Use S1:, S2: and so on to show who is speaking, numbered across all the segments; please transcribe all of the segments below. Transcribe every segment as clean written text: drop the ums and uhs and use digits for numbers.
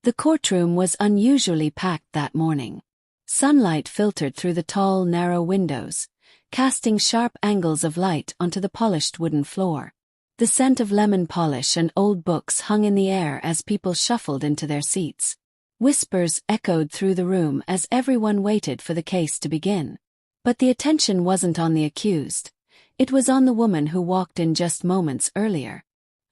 S1: The courtroom was unusually packed that morning. Sunlight filtered through the tall, narrow windows, casting sharp angles of light onto the polished wooden floor. The scent of lemon polish and old books hung in the air as people shuffled into their seats. Whispers echoed through the room as everyone waited for the case to begin. But the attention wasn't on the accused. It was on the woman who walked in just moments earlier.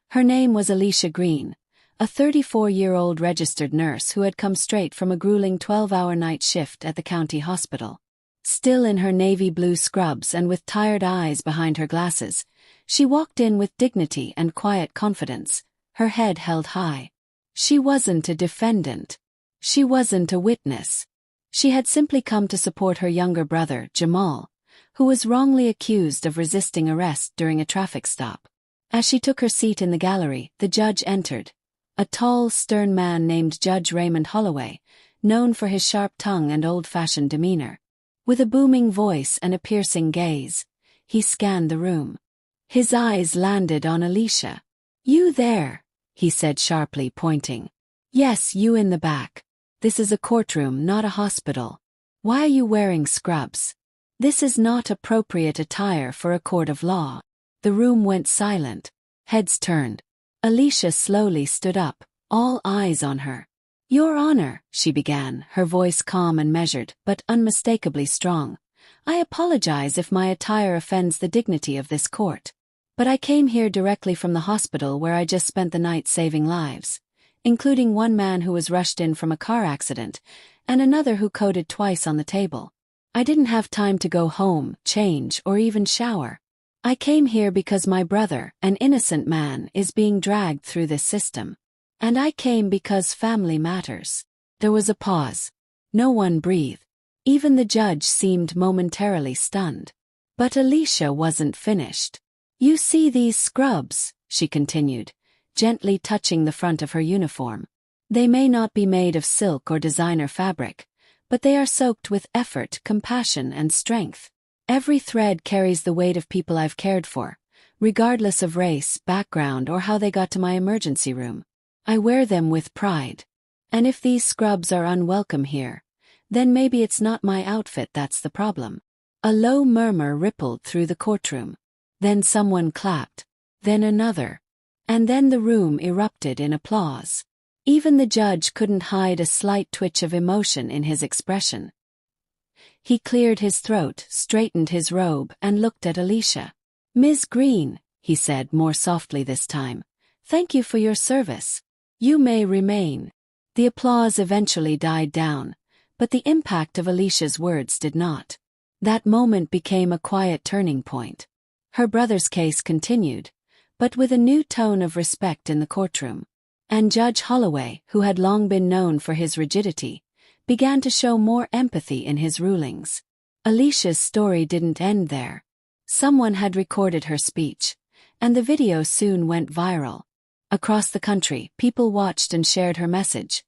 S1: Her name was Alicia Green, a 34-year-old registered nurse who had come straight from a grueling 12-hour night shift at the county hospital. Still in her navy blue scrubs and with tired eyes behind her glasses, she walked in with dignity and quiet confidence, her head held high. She wasn't a defendant. She wasn't a witness. She had simply come to support her younger brother, Jamal, who was wrongly accused of resisting arrest during a traffic stop. As she took her seat in the gallery, the judge entered. A tall, stern man named Judge Raymond Holloway, known for his sharp tongue and old-fashioned demeanor. With a booming voice and a piercing gaze, he scanned the room. His eyes landed on Alicia. "You there," he said sharply, pointing. "Yes, you in the back. This is a courtroom, not a hospital. Why are you wearing scrubs? This is not appropriate attire for a court of law." The room went silent. Heads turned. Alicia slowly stood up, all eyes on her. "Your Honor," she began, her voice calm and measured, but unmistakably strong. "I apologize if my attire offends the dignity of this court. But I came here directly from the hospital where I just spent the night saving lives, including one man who was rushed in from a car accident, and another who coded twice on the table. I didn't have time to go home, change, or even shower. I came here because my brother, an innocent man, is being dragged through this system. And I came because family matters." There was a pause. No one breathed. Even the judge seemed momentarily stunned. But Alicia wasn't finished. "You see these scrubs," she continued, gently touching the front of her uniform. "They may not be made of silk or designer fabric, but they are soaked with effort, compassion, and strength. Every thread carries the weight of people I've cared for, regardless of race, background, or how they got to my emergency room. I wear them with pride. And if these scrubs are unwelcome here, then maybe it's not my outfit that's the problem." A low murmur rippled through the courtroom. Then someone clapped. Then another. And then the room erupted in applause. Even the judge couldn't hide a slight twitch of emotion in his expression. He cleared his throat, straightened his robe, and looked at Alicia. "Ms. Green," he said more softly this time, "thank you for your service. You may remain." The applause eventually died down, but the impact of Alicia's words did not. That moment became a quiet turning point. Her brother's case continued, but with a new tone of respect in the courtroom. And Judge Holloway, who had long been known for his rigidity, began to show more empathy in his rulings. Alicia's story didn't end there. Someone had recorded her speech, and the video soon went viral. Across the country, people watched and shared her message,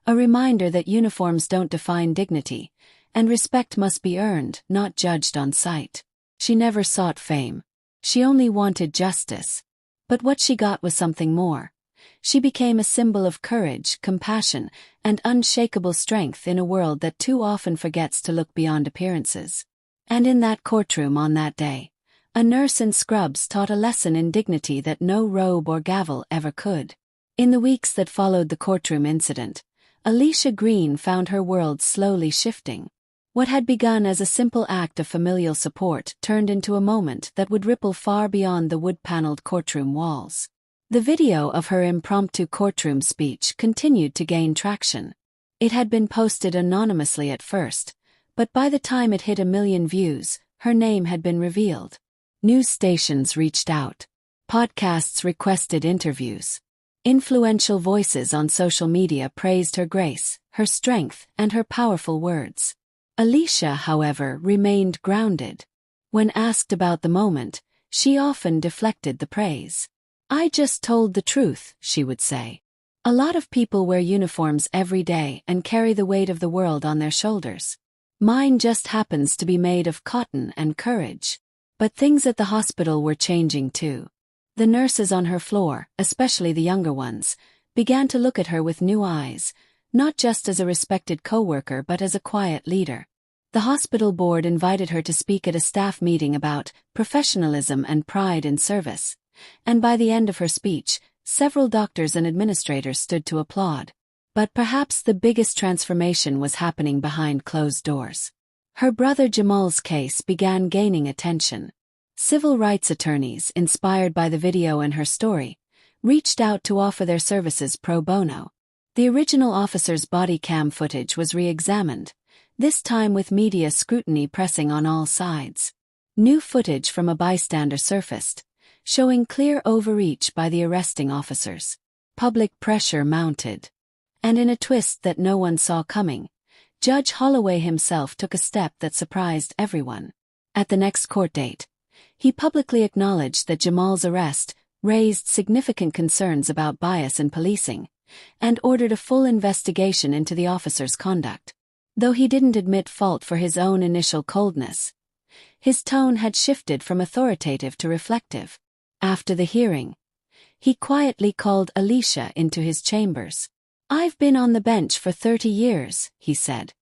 S1: a reminder that uniforms don't define dignity, and respect must be earned, not judged on sight. She never sought fame. She only wanted justice. But what she got was something more. She became a symbol of courage, compassion, and unshakable strength in a world that too often forgets to look beyond appearances. And in that courtroom on that day, a nurse in scrubs taught a lesson in dignity that no robe or gavel ever could. In the weeks that followed the courtroom incident, Alicia Green found her world slowly shifting. What had begun as a simple act of familial support turned into a moment that would ripple far beyond the wood-paneled courtroom walls. The video of her impromptu courtroom speech continued to gain traction. It had been posted anonymously at first, but by the time it hit 1 million views, her name had been revealed. News stations reached out. Podcasts requested interviews. Influential voices on social media praised her grace, her strength, and her powerful words. Alicia, however, remained grounded. When asked about the moment, she often deflected the praise. "I just told the truth," she would say. "A lot of people wear uniforms every day and carry the weight of the world on their shoulders. Mine just happens to be made of cotton and courage." But things at the hospital were changing too. The nurses on her floor, especially the younger ones, began to look at her with new eyes, not just as a respected co-worker but as a quiet leader. The hospital board invited her to speak at a staff meeting about professionalism and pride in service, and by the end of her speech, several doctors and administrators stood to applaud. But perhaps the biggest transformation was happening behind closed doors. Her brother Jamal's case began gaining attention. Civil rights attorneys, inspired by the video and her story, reached out to offer their services pro bono. The original officer's body cam footage was re-examined, this time with media scrutiny pressing on all sides. New footage from a bystander surfaced, showing clear overreach by the arresting officers. Public pressure mounted. And in a twist that no one saw coming, Judge Holloway himself took a step that surprised everyone. At the next court date, he publicly acknowledged that Jamal's arrest raised significant concerns about bias in policing, and ordered a full investigation into the officer's conduct. Though he didn't admit fault for his own initial coldness, his tone had shifted from authoritative to reflective. After the hearing, he quietly called Alicia into his chambers. "I've been on the bench for 30 years, he said,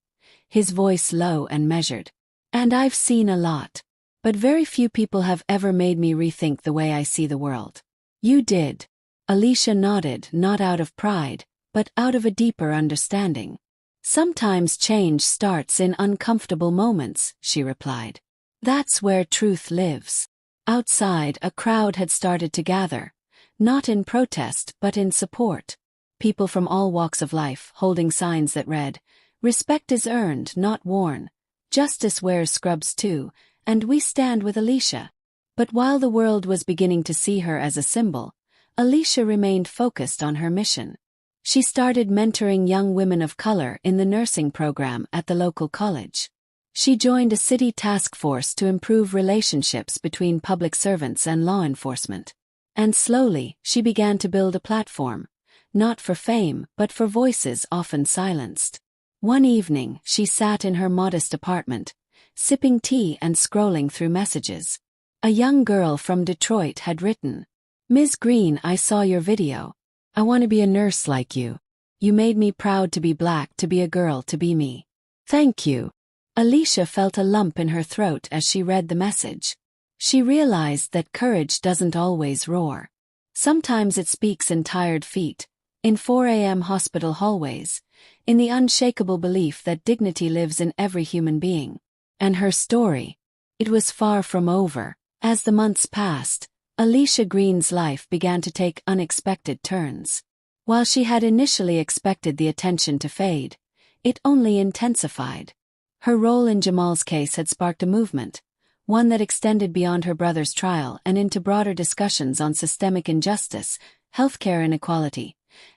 S1: his voice low and measured. "And I've seen a lot. But very few people have ever made me rethink the way I see the world." "You did." Alicia nodded, not out of pride, but out of a deeper understanding. "Sometimes change starts in uncomfortable moments," she replied. "That's where truth lives." Outside, a crowd had started to gather, not in protest but in support. People from all walks of life, holding signs that read, "Respect is earned, not worn. Justice wears scrubs too, and we stand with Alicia." But while the world was beginning to see her as a symbol, Alicia remained focused on her mission. She started mentoring young women of color in the nursing program at the local college. She joined a city task force to improve relationships between public servants and law enforcement. And slowly, she began to build a platform, not for fame but for voices often silenced. One evening, she sat in her modest apartment, sipping tea and scrolling through messages. A young girl from Detroit had written, "Ms. Green, I saw your video. I want to be a nurse like you. You made me proud to be black, to be a girl, to be me. Thank you." Alicia felt a lump in her throat as she read the message. She realized that courage doesn't always roar. Sometimes it speaks in tired feet, in 4 a.m. hospital hallways, in the unshakable belief that dignity lives in every human being. And her story, it was far from over. As the months passed, Alicia Green's life began to take unexpected turns. While she had initially expected the attention to fade, it only intensified. Her role in Jamal's case had sparked a movement, one that extended beyond her brother's trial and into broader discussions on systemic injustice, healthcare inequality,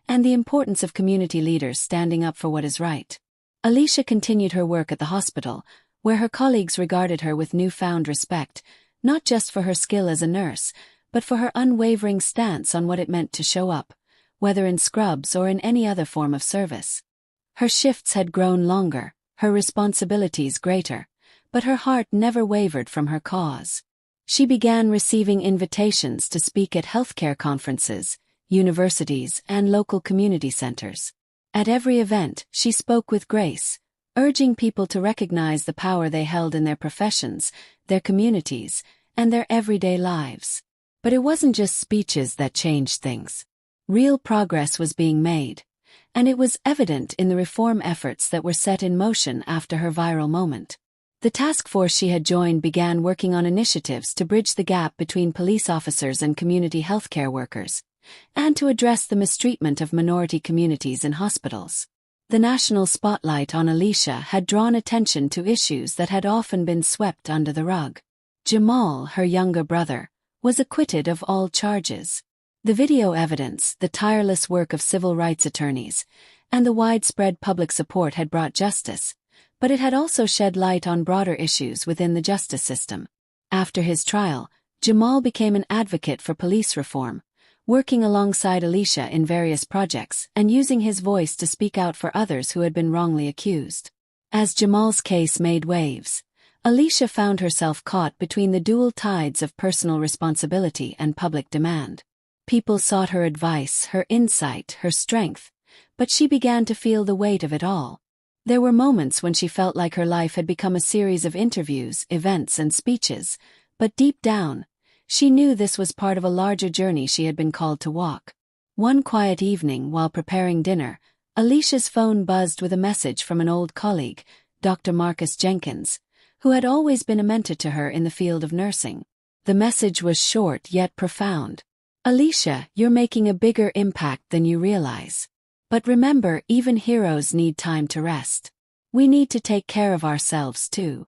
S1: and the importance of community leaders standing up for what is right. Alicia continued her work at the hospital, where her colleagues regarded her with newfound respect, not just for her skill as a nurse, but for her unwavering stance on what it meant to show up, whether in scrubs or in any other form of service. Her shifts had grown longer, her responsibilities greater, but her heart never wavered from her cause. She began receiving invitations to speak at healthcare conferences, universities, and local community centers. At every event, she spoke with grace, urging people to recognize the power they held in their professions, their communities, and their everyday lives. But it wasn't just speeches that changed things. Real progress was being made, and it was evident in the reform efforts that were set in motion after her viral moment. The task force she had joined began working on initiatives to bridge the gap between police officers and community healthcare workers, and to address the mistreatment of minority communities in hospitals. The national spotlight on Alicia had drawn attention to issues that had often been swept under the rug. Jamal, her younger brother, was acquitted of all charges. The video evidence, the tireless work of civil rights attorneys, and the widespread public support had brought justice, but it had also shed light on broader issues within the justice system. After his trial, Jamal became an advocate for police reform, working alongside Alicia in various projects and using his voice to speak out for others who had been wrongly accused. As Jamal's case made waves, Alicia found herself caught between the dual tides of personal responsibility and public demand. People sought her advice, her insight, her strength, but she began to feel the weight of it all. There were moments when she felt like her life had become a series of interviews, events, and speeches, but deep down, she knew this was part of a larger journey she had been called to walk. One quiet evening, while preparing dinner, Alicia's phone buzzed with a message from an old colleague, Dr. Marcus Jenkins, who had always been a mentor to her in the field of nursing. The message was short yet profound. "Alicia, you're making a bigger impact than you realize. But remember, even heroes need time to rest. We need to take care of ourselves too."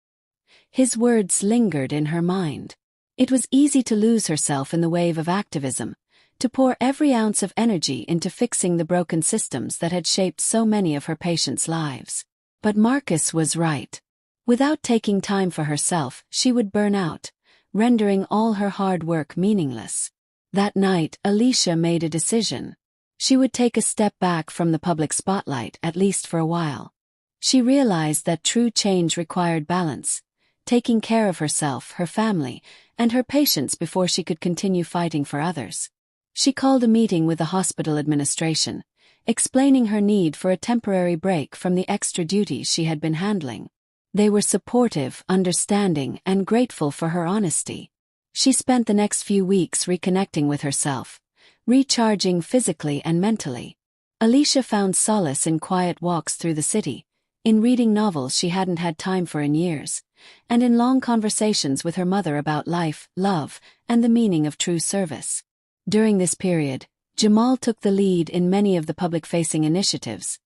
S1: His words lingered in her mind. It was easy to lose herself in the wave of activism, to pour every ounce of energy into fixing the broken systems that had shaped so many of her patients' lives. But Marcus was right. Without taking time for herself, she would burn out, rendering all her hard work meaningless. That night, Alicia made a decision. She would take a step back from the public spotlight, at least for a while. She realized that true change required balance, taking care of herself, her family, and her patients before she could continue fighting for others. She called a meeting with the hospital administration, explaining her need for a temporary break from the extra duties she had been handling. They were supportive, understanding, and grateful for her honesty. She spent the next few weeks reconnecting with herself, recharging physically and mentally. Alicia found solace in quiet walks through the city, in reading novels she hadn't had time for in years, and in long conversations with her mother about life, love, and the meaning of true service. During this period, Jamal took the lead in many of the public-facing initiatives,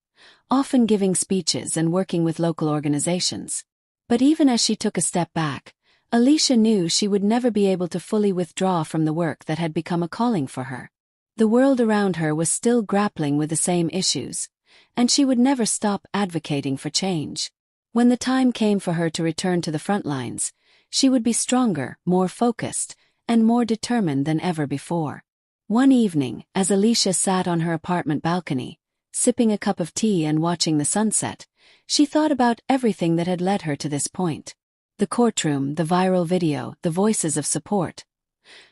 S1: often giving speeches and working with local organizations. But even as she took a step back, Alicia knew she would never be able to fully withdraw from the work that had become a calling for her. The world around her was still grappling with the same issues, and she would never stop advocating for change. When the time came for her to return to the front lines, she would be stronger, more focused, and more determined than ever before. One evening, as Alicia sat on her apartment balcony, sipping a cup of tea and watching the sunset, she thought about everything that had led her to this point. The courtroom, the viral video, the voices of support.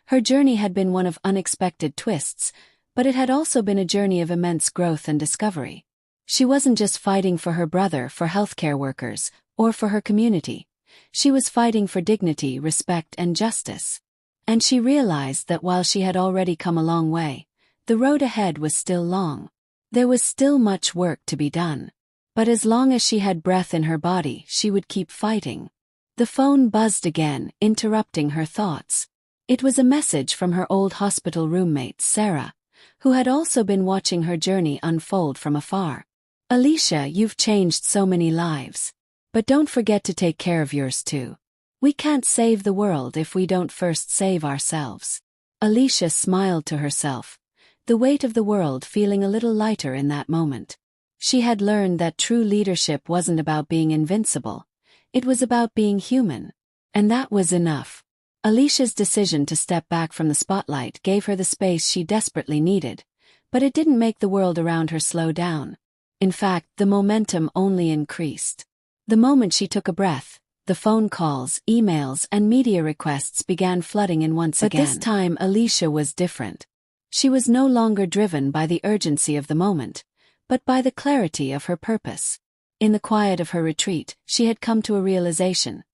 S1: Her journey had been one of unexpected twists, but it had also been a journey of immense growth and discovery. She wasn't just fighting for her brother, for healthcare workers, or for her community. She was fighting for dignity, respect, and justice. And she realized that while she had already come a long way, the road ahead was still long. There was still much work to be done. But as long as she had breath in her body, she would keep fighting. The phone buzzed again, interrupting her thoughts. It was a message from her old hospital roommate, Sarah, who had also been watching her journey unfold from afar. "Alicia, you've changed so many lives. But don't forget to take care of yours too. We can't save the world if we don't first save ourselves." Alicia smiled to herself, the weight of the world feeling a little lighter in that moment. She had learned that true leadership wasn't about being invincible. It was about being human. And that was enough. Alicia's decision to step back from the spotlight gave her the space she desperately needed, but it didn't make the world around her slow down. In fact, the momentum only increased. The moment she took a breath, the phone calls, emails, and media requests began flooding in once again. But this time Alicia was different. She was no longer driven by the urgency of the moment, but by the clarity of her purpose. In the quiet of her retreat, she had come to a realization.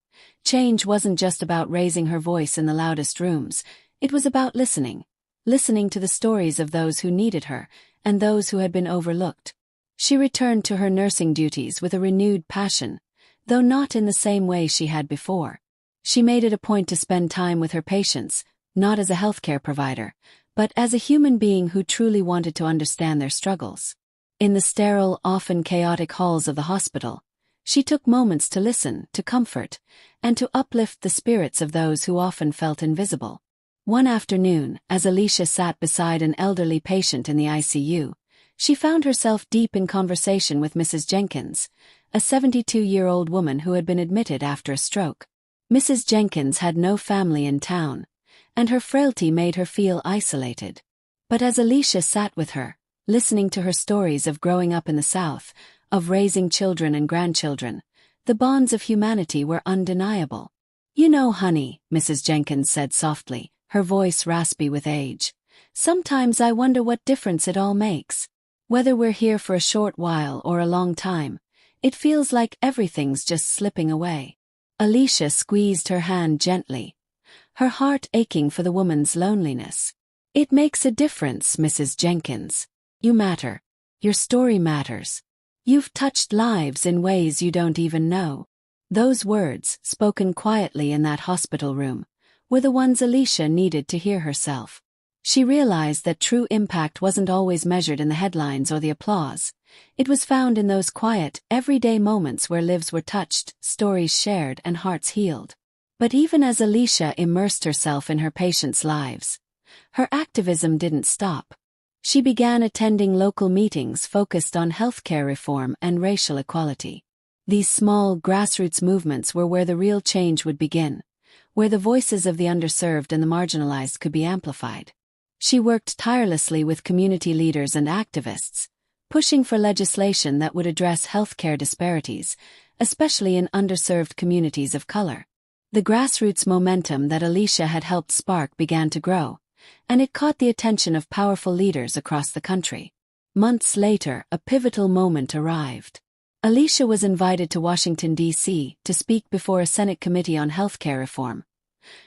S1: Change wasn't just about raising her voice in the loudest rooms, it was about listening to the stories of those who needed her, and those who had been overlooked. She returned to her nursing duties with a renewed passion, though not in the same way she had before. She made it a point to spend time with her patients, not as a healthcare provider, but as a human being who truly wanted to understand their struggles. In the sterile, often chaotic halls of the hospital, she took moments to listen, to comfort, and to uplift the spirits of those who often felt invisible. One afternoon, as Alicia sat beside an elderly patient in the ICU, she found herself deep in conversation with Mrs. Jenkins, a 72-year-old woman who had been admitted after a stroke. Mrs. Jenkins had no family in town, and her frailty made her feel isolated. But as Alicia sat with her, listening to her stories of growing up in the South, of raising children and grandchildren, the bonds of humanity were undeniable. "You know, honey," Mrs. Jenkins said softly, her voice raspy with age, "sometimes I wonder what difference it all makes. Whether we're here for a short while or a long time, it feels like everything's just slipping away. Alicia squeezed her hand gently, her heart aching for the woman's loneliness. It makes a difference, Mrs. Jenkins. You matter. Your story matters. You've touched lives in ways you don't even know. Those words, spoken quietly in that hospital room, were the ones Alicia needed to hear herself. She realized that true impact wasn't always measured in the headlines or the applause. It was found in those quiet, everyday moments where lives were touched, stories shared, and hearts healed. But even as Alicia immersed herself in her patients' lives, her activism didn't stop. She began attending local meetings focused on healthcare reform and racial equality. These small, grassroots movements were where the real change would begin, where the voices of the underserved and the marginalized could be amplified. She worked tirelessly with community leaders and activists, pushing for legislation that would address healthcare disparities, especially in underserved communities of color. The grassroots momentum that Alicia had helped spark began to grow, and it caught the attention of powerful leaders across the country. Months later, a pivotal moment arrived. Alicia was invited to Washington, D.C., to speak before a Senate Committee on Healthcare Reform.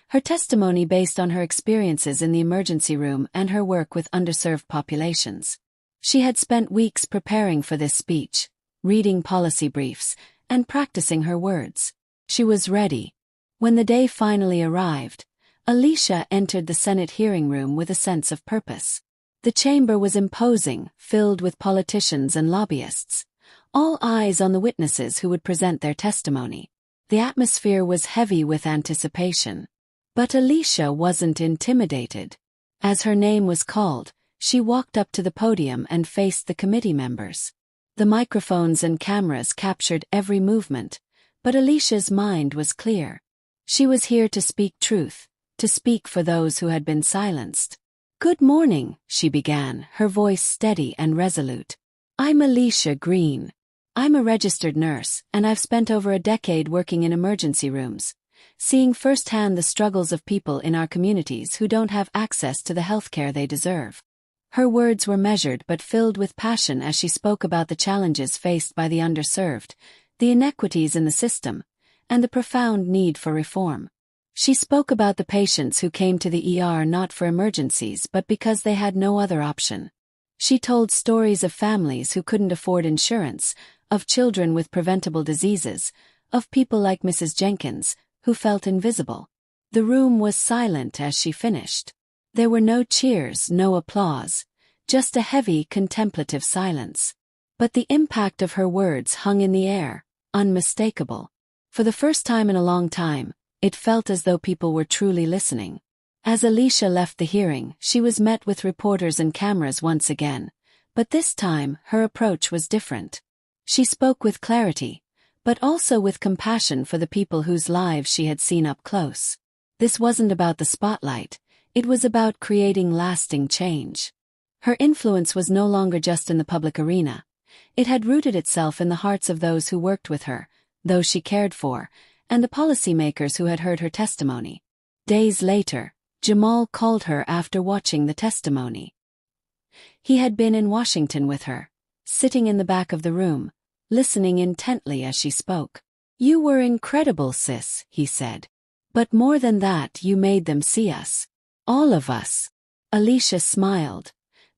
S1: Her testimony based on her experiences in the emergency room and her work with underserved populations. She had spent weeks preparing for this speech, reading policy briefs, and practicing her words. She was ready. When the day finally arrived, Alicia entered the Senate hearing room with a sense of purpose. The chamber was imposing, filled with politicians and lobbyists, all eyes on the witnesses who would present their testimony. The atmosphere was heavy with anticipation. But Alicia wasn't intimidated. As her name was called, she walked up to the podium and faced the committee members. The microphones and cameras captured every movement, but Alicia's mind was clear. She was here to speak truth, to speak for those who had been silenced. "Good morning," she began, her voice steady and resolute. "I'm Alicia Green. I'm a registered nurse, and I've spent over a decade working in emergency rooms, seeing firsthand the struggles of people in our communities who don't have access to the healthcare they deserve." Her words were measured but filled with passion as she spoke about the challenges faced by the underserved, the inequities in the system, and the profound need for reform. She spoke about the patients who came to the ER not for emergencies but because they had no other option. She told stories of families who couldn't afford insurance, of children with preventable diseases, of people like Mrs. Jenkins, who felt invisible. The room was silent as she finished. There were no cheers, no applause, just a heavy, contemplative silence. But the impact of her words hung in the air, unmistakable. For the first time in a long time, it felt as though people were truly listening. As Alicia left the hearing, she was met with reporters and cameras once again, but this time her approach was different. She spoke with clarity, but also with compassion for the people whose lives she had seen up close. This wasn't about the spotlight, it was about creating lasting change. Her influence was no longer just in the public arena. It had rooted itself in the hearts of those who worked with her, those she cared for, and the policymakers who had heard her testimony. Days later, Jamal called her after watching the testimony. He had been in Washington with her, sitting in the back of the room, listening intently as she spoke. "You were incredible, sis," he said. "But more than that, you made them see us. All of us." Alicia smiled,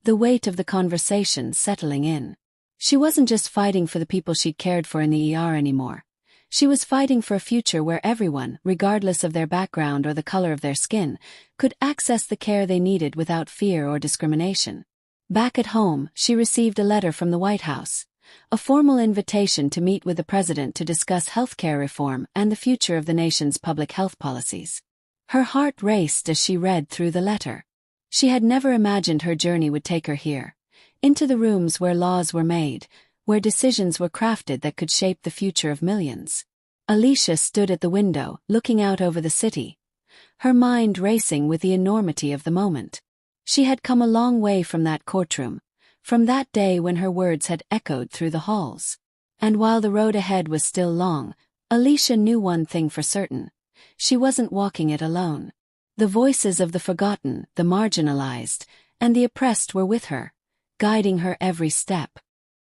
S1: the weight of the conversation settling in. She wasn't just fighting for the people she'd cared for in the ER anymore. She was fighting for a future where everyone, regardless of their background or the color of their skin, could access the care they needed without fear or discrimination. Back at home, she received a letter from the White House, a formal invitation to meet with the president to discuss healthcare reform and the future of the nation's public health policies. Her heart raced as she read through the letter. She had never imagined her journey would take her here, into the rooms where laws were made, where decisions were crafted that could shape the future of millions. Alicia stood at the window, looking out over the city, her mind racing with the enormity of the moment. She had come a long way from that courtroom, from that day when her words had echoed through the halls. And while the road ahead was still long, Alicia knew one thing for certain: she wasn't walking it alone. The voices of the forgotten, the marginalized, and the oppressed were with her, guiding her every step.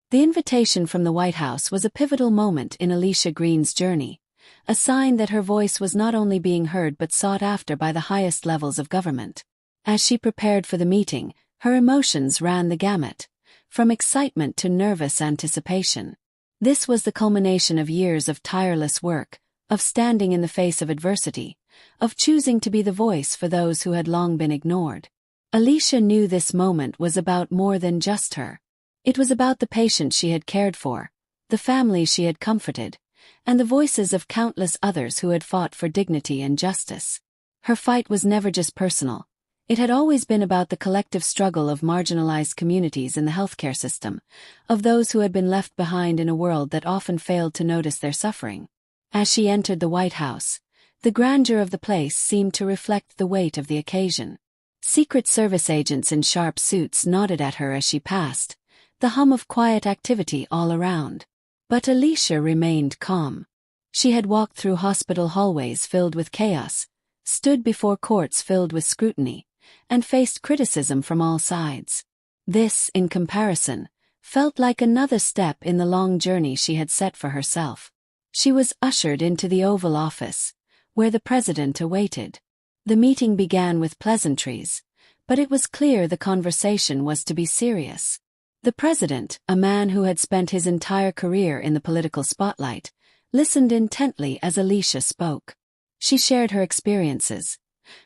S1: The invitation from the White House was a pivotal moment in Alicia Green's journey, a sign that her voice was not only being heard but sought after by the highest levels of government. As she prepared for the meeting, her emotions ran the gamut, from excitement to nervous anticipation. This was the culmination of years of tireless work, of standing in the face of adversity, of choosing to be the voice for those who had long been ignored. Alicia knew this moment was about more than just her. It was about the patients she had cared for, the families she had comforted, and the voices of countless others who had fought for dignity and justice. Her fight was never just personal. It had always been about the collective struggle of marginalized communities in the healthcare system, of those who had been left behind in a world that often failed to notice their suffering. As she entered the White House, the grandeur of the place seemed to reflect the weight of the occasion. Secret Service agents in sharp suits nodded at her as she passed, the hum of quiet activity all around. But Alicia remained calm. She had walked through hospital hallways filled with chaos, stood before courts filled with scrutiny, and faced criticism from all sides. This, in comparison, felt like another step in the long journey she had set for herself. She was ushered into the Oval Office, where the president awaited. The meeting began with pleasantries, but it was clear the conversation was to be serious. The president, a man who had spent his entire career in the political spotlight, listened intently as Alicia spoke. She shared her experiences,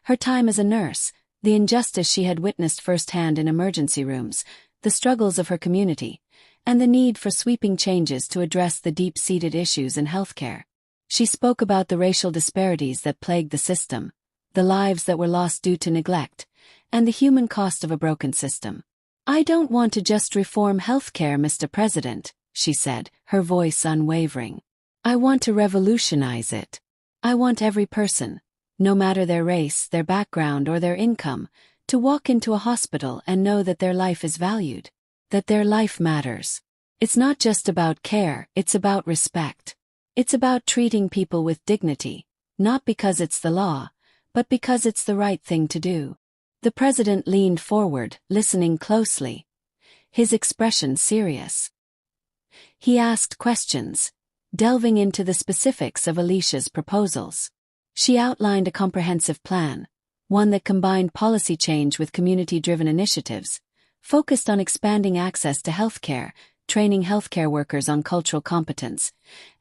S1: her time as a nurse, the injustice she had witnessed firsthand in emergency rooms, the struggles of her community, and the need for sweeping changes to address the deep-seated issues in healthcare. She spoke about the racial disparities that plagued the system, the lives that were lost due to neglect, and the human cost of a broken system. "I don't want to just reform healthcare, Mr. President," she said, her voice unwavering. "I want to revolutionize it. I want every person, no matter their race, their background, or their income, to walk into a hospital and know that their life is valued, that their life matters. It's not just about care, it's about respect. It's about treating people with dignity, not because it's the law, but because it's the right thing to do." The president leaned forward, listening closely, his expression serious. He asked questions, delving into the specifics of Alicia's proposals. She outlined a comprehensive plan, one that combined policy change with community-driven initiatives, focused on expanding access to healthcare, training healthcare workers on cultural competence,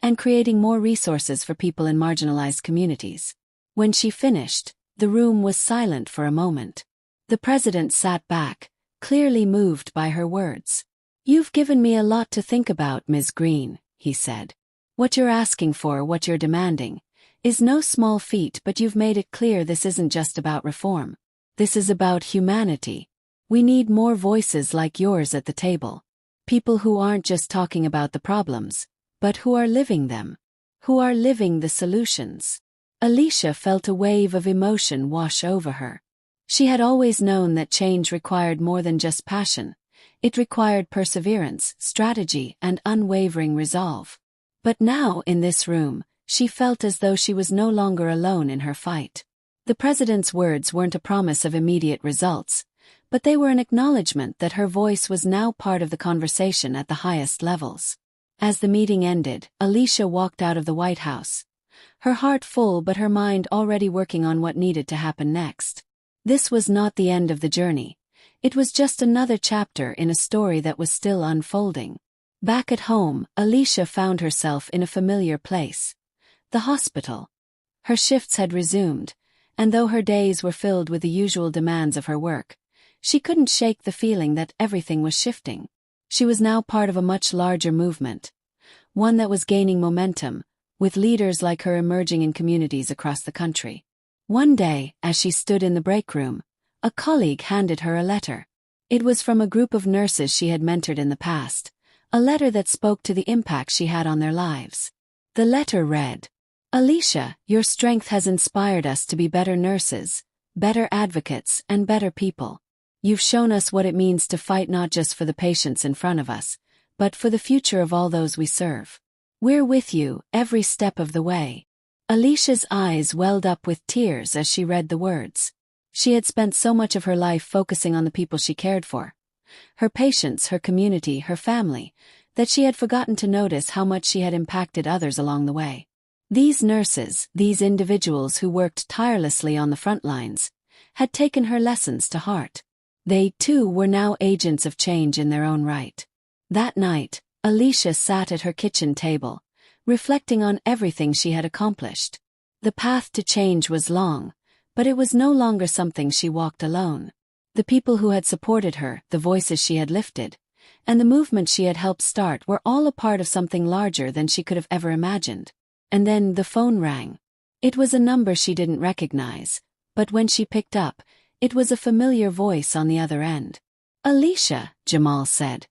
S1: and creating more resources for people in marginalized communities. When she finished, the room was silent for a moment. The president sat back, clearly moved by her words. "You've given me a lot to think about, Ms. Green," he said. "What you're asking for, what you're demanding, is no small feat, but you've made it clear this isn't just about reform. This is about humanity. We need more voices like yours at the table. People who aren't just talking about the problems, but who are living them, who are living the solutions." Alicia felt a wave of emotion wash over her. She had always known that change required more than just passion. It required perseverance, strategy, and unwavering resolve. But now, in this room, she felt as though she was no longer alone in her fight. The president's words weren't a promise of immediate results, but they were an acknowledgement that her voice was now part of the conversation at the highest levels. As the meeting ended, Alicia walked out of the White House, her heart full but her mind already working on what needed to happen next. This was not the end of the journey. It was just another chapter in a story that was still unfolding. Back at home, Alicia found herself in a familiar place. The hospital. Her shifts had resumed, and though her days were filled with the usual demands of her work, she couldn't shake the feeling that everything was shifting. She was now part of a much larger movement, one that was gaining momentum, with leaders like her emerging in communities across the country. One day, as she stood in the break room, a colleague handed her a letter. It was from a group of nurses she had mentored in the past, a letter that spoke to the impact she had on their lives. The letter read, "Alicia, your strength has inspired us to be better nurses, better advocates, and better people. You've shown us what it means to fight not just for the patients in front of us, but for the future of all those we serve. We're with you, every step of the way." Alicia's eyes welled up with tears as she read the words. She had spent so much of her life focusing on the people she cared for, her patients, her community, her family, that she had forgotten to notice how much she had impacted others along the way. These nurses, these individuals who worked tirelessly on the front lines, had taken her lessons to heart. They, too, were now agents of change in their own right. That night, Alicia sat at her kitchen table, reflecting on everything she had accomplished. The path to change was long, but it was no longer something she walked alone. The people who had supported her, the voices she had lifted, and the movement she had helped start were all a part of something larger than she could have ever imagined. And then the phone rang. It was a number she didn't recognize, but when she picked up, it was a familiar voice on the other end. "Alicia," Jamal said,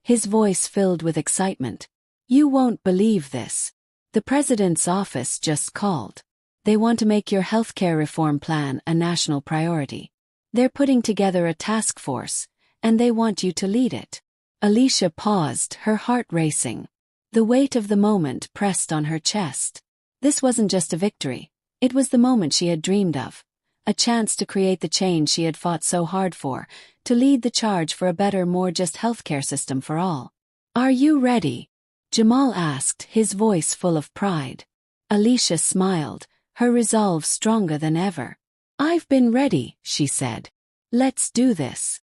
S1: his voice filled with excitement. "You won't believe this. The president's office just called. They want to make your healthcare reform plan a national priority. They're putting together a task force, and they want you to lead it." Alicia paused, her heart racing. The weight of the moment pressed on her chest. This wasn't just a victory. It was the moment she had dreamed of. A chance to create the change she had fought so hard for, to lead the charge for a better, more just healthcare system for all. "Are you ready?" Jamal asked, his voice full of pride. Alicia smiled, her resolve stronger than ever. "I've been ready," she said. "Let's do this."